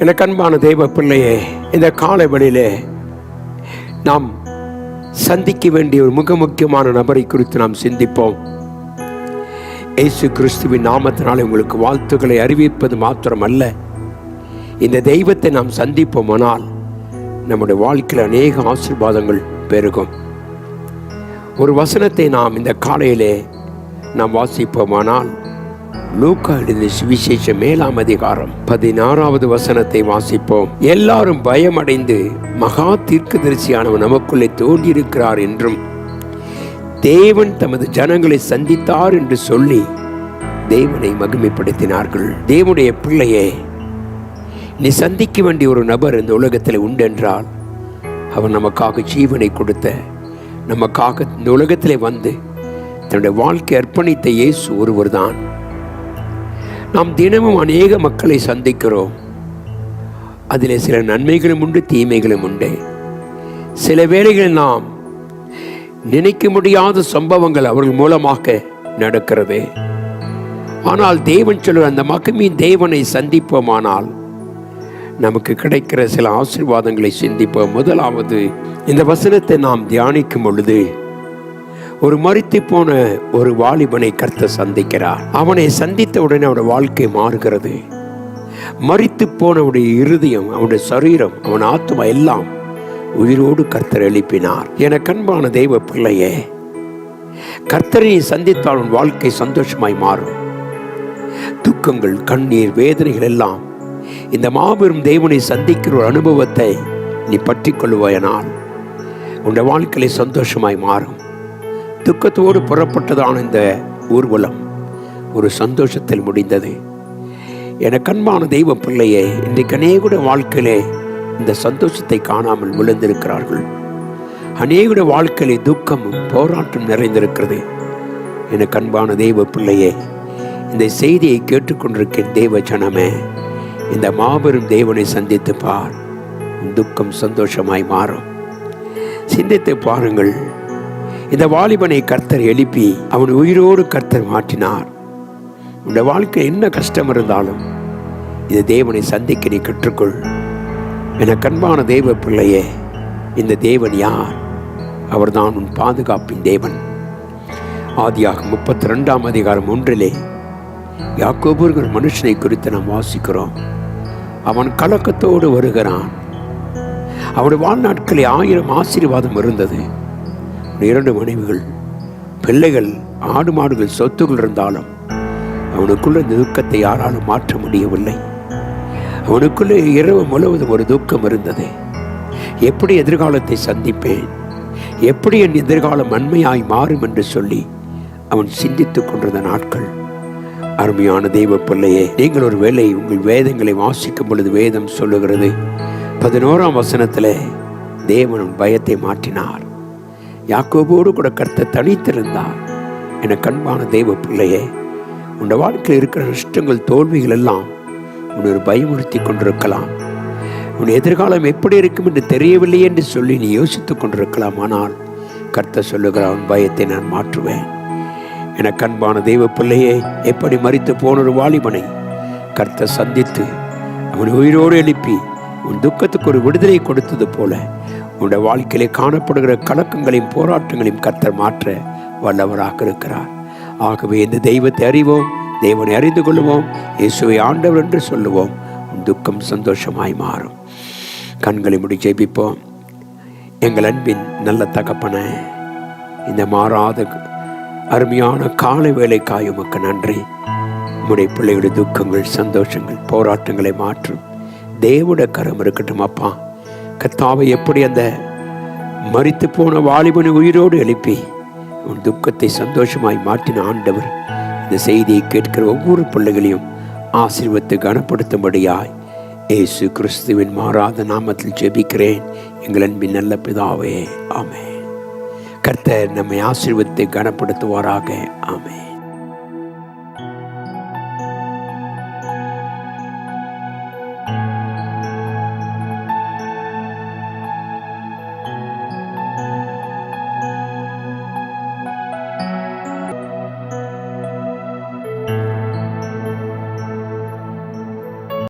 எனக்கு அன்பான தெய்வ பிள்ளையே, இந்த காலை வேளையிலே நாம் சந்திக்க வேண்டிய ஒரு மிக முக்கியமான நபரை குறித்து நாம் சிந்திப்போம். இயேசு கிறிஸ்துவின் நாமத்தினாலே உங்களுக்கு வாழ்த்துக்களை அறிவிப்பது மாத்திரமல்ல, இந்த தெய்வத்தை நாம் சந்திப்போமானால் நம்முடைய வாழ்க்கையில் அநேக ஆசீர்வாதங்கள் பெருகும். ஒரு வசனத்தை நாம் இந்த காலையிலே நாம் வாசிப்போமானால், லூக்கா எழுதிய சுவிசேஷம் 7ஆம் அதிகாரம் 16வது வசனத்தை வாசிப்போம். எல்லாரும் பயமடைந்து மகா தீர்க்கதரிசியானவர் நமக்குள்ளே தோன்றியிருக்கிறார் என்றும் தேவன் தமது ஜனங்களை சந்தித்தார் என்று சொல்லி தேவனை மகிமைப்படுத்தினார்கள். தேவனுடைய பிள்ளையே, நீ சந்திக்க வேண்டிய ஒரு நபர் இந்த உலகத்தில் உண்டென்றால் அவர் நமக்காக ஜீவனை கொடுத்த, நமக்காக இந்த உலகத்திலே வந்து தன்னுடைய வாழ்க்கை அர்ப்பணித்த இயேசு ஒருவர் தான். நாம் தினமும் அநேக மக்களை சந்திக்கிறோம். அதில் சில நன்மைகளும் உண்டு, தீமைகளும் உண்டு. சில வேளைகளில் நாம் நினைக்க முடியாத சம்பவங்கள் அவர்கள் மூலமாக நடக்கிறது. ஆனால் தேவன் சொல்ற அந்த மகிமையின் தேவனை சந்திப்போமானால் நமக்கு கிடைக்கிற சில ஆசீர்வாதங்களை சிந்திப்போம். முதலாவது, இந்த வசனத்தை நாம் தியானிக்கும் பொழுது ஒரு மரித்து போன ஒரு வாலிபனை கர்த்தர் சந்திக்கிறார். அவனை சந்தித்த உடனே அவனுடைய வாழ்க்கை மாறுகிறது. மரித்து போனவுடைய இருதயம், அவனுடைய சரீரம், அவன் ஆத்மா எல்லாம் உயிரோடு கர்த்தர் எழுப்பினார். என கண்பான தெய்வ பிள்ளையே, கர்த்தரை சந்தித்தால் உன் வாழ்க்கை சந்தோஷமாய் மாறும். துக்கங்கள், கண்ணீர், வேதனைகள் எல்லாம் இந்த மாபெரும் தேவனை சந்திக்கிற ஒரு அனுபவத்தை நீ பற்றி கொள்வாயனால் உன் வாழ்க்கையிலே சந்தோஷமாய் மாறும். துக்கத்தோடு புறப்பட்டதான இந்த ஊர்வலம் ஒரு சந்தோஷத்தில் முடிந்தது. என கண்பான தெய்வ பிள்ளையே, இன்றைக்கு அநேகுடைய வாழ்க்கையிலே இந்த சந்தோஷத்தை காணாமல் விழுந்திருக்கிறார்கள். அநேகுடைய வாழ்க்கையிலே துக்கமும் போராட்டம் நிறைந்திருக்கிறது. என கண்பான தெய்வ பிள்ளையே, இந்த செய்தியை கேட்டுக்கொண்டிருக்கிற தேவ ஜனமே, இந்த மாபெரும் தேவனை சந்தித்து பார், துக்கம் சந்தோஷமாய் மாறும். சிந்தித்து பாருங்கள். இந்த வாலிபனை கர்த்தர் எழுப்பி அவன் உயிரோடு கர்த்தர் மாற்றினார். உன் வாழ்க்கை என்ன கஷ்டம் இருந்தாலும் இந்த தேவனை சந்திக்க நீ கற்றுக்கொள். என கண்பான தெய்வ பிள்ளையே, இந்த தேவன் யார்? அவர்தான் உன் பாதுகாப்பின் தேவன். ஆதியாகமம் 32ஆம் அதிகாரம் 1 யாக்கோபு மனுஷனை குறித்து நாம் வாசிக்கிறோம். அவன் கலக்கத்தோடு வருகிறான். அவனுடைய வாழ்நாட்களில் 1000 ஆசீர்வாதம் இருந்தது. 2 மனைவிகள், பிள்ளைகள், ஆடு மாடுகள், சொத்துகள் இருந்தாலும் அவனுக்குள்ள இந்த துக்கத்தை யாராலும் மாற்ற முடியவில்லை. அவனுக்குள்ளே இரவு முழுவதும் ஒரு துக்கம் இருந்தது. எப்படி எதிர்காலத்தை சந்திப்பேன், எப்படி என் எதிர்காலம் நன்மையாய் மாறும் என்று சொல்லி அவன் சிந்தித்துக் கொண்டிருந்த நாட்கள். அருமையான தெய்வ பிள்ளையே, நீங்கள் ஒரு வேளை உங்கள் வேதங்களை வாசிக்கும் பொழுது வேதம் சொல்லுகிறது, 11ஆம் வசனத்தில் தேவன் பயத்தை மாற்றினார். யாக்கோபோடு கூட கர்த்தர் தனித்திருந்தார். என கண்பான தெய்வ பிள்ளையே, உன் வாழ்க்கையில் இருக்கிற நஷ்டங்கள், தோல்விகள் எல்லாம் உன்னை பயமுறுத்தி கொண்டிருக்கலாம். உன் எதிர்காலம் எப்படி இருக்கும் என்று தெரியவில்லை என்று சொல்லி நீ யோசித்துக் கொண்டிருக்கலாம். ஆனால் கர்த்தர் சொல்லுகிறார், உன் பயத்தை நான் மாற்றுவேன். என கண்பான தெய்வ பிள்ளையே, எப்படி மரித்து போன ஒரு வாலிபனை கர்த்தர் சந்தித்து அவன் உயிரோடு எழுப்பி உன் துக்கத்துக்கு ஒரு விடுதலை கொடுத்தது போல உன்னுடைய வாழ்க்கையிலே காணப்படுகிற கலக்கங்களையும் போராட்டங்களையும் கர்த்தர் மாற்ற வல்லவராக இருக்கிறார். ஆகவே இந்த தெய்வத்தை அறிவோம், தேவனை அறிந்து கொள்வோம், இயேசுவை ஆண்டவர் என்று சொல்லுவோம். உன் துக்கம் சந்தோஷமாய் மாறும். கண்களை முடி ஜெபிப்போம். எங்கள் அன்பின் நல்ல தகப்பன, இந்த மாறாத அருமையான காலை வேளைக்காய் உமக்கு நன்றி. உம்முடைய பிள்ளைகளுடைய துக்கங்கள், சந்தோஷங்கள், போராட்டங்களை மாற்றும் தேவனுடைய கரம் இருக்கட்டும் அப்பா. கர்த்தாவை, எப்படி அந்த மரித்து போன வாலிபனை உயிரோடு எழுப்பி உன் துக்கத்தை சந்தோஷமாய் மாற்றின ஆண்டவர், இந்த செய்தியை கேட்கிற ஒவ்வொரு பிள்ளைகளையும் ஆசீர்வதித்து கனப்படுத்தும்படியாய் இயேசு கிறிஸ்துவின் மாறாத நாமத்தில் ஜெபிக்கிறேன் எங்கள் அன்பின் நல்ல பிதாவே, ஆமென். கர்த்தர் நம்மை ஆசீர்வதித்து கனப்படுத்துவாராக. ஆமென்.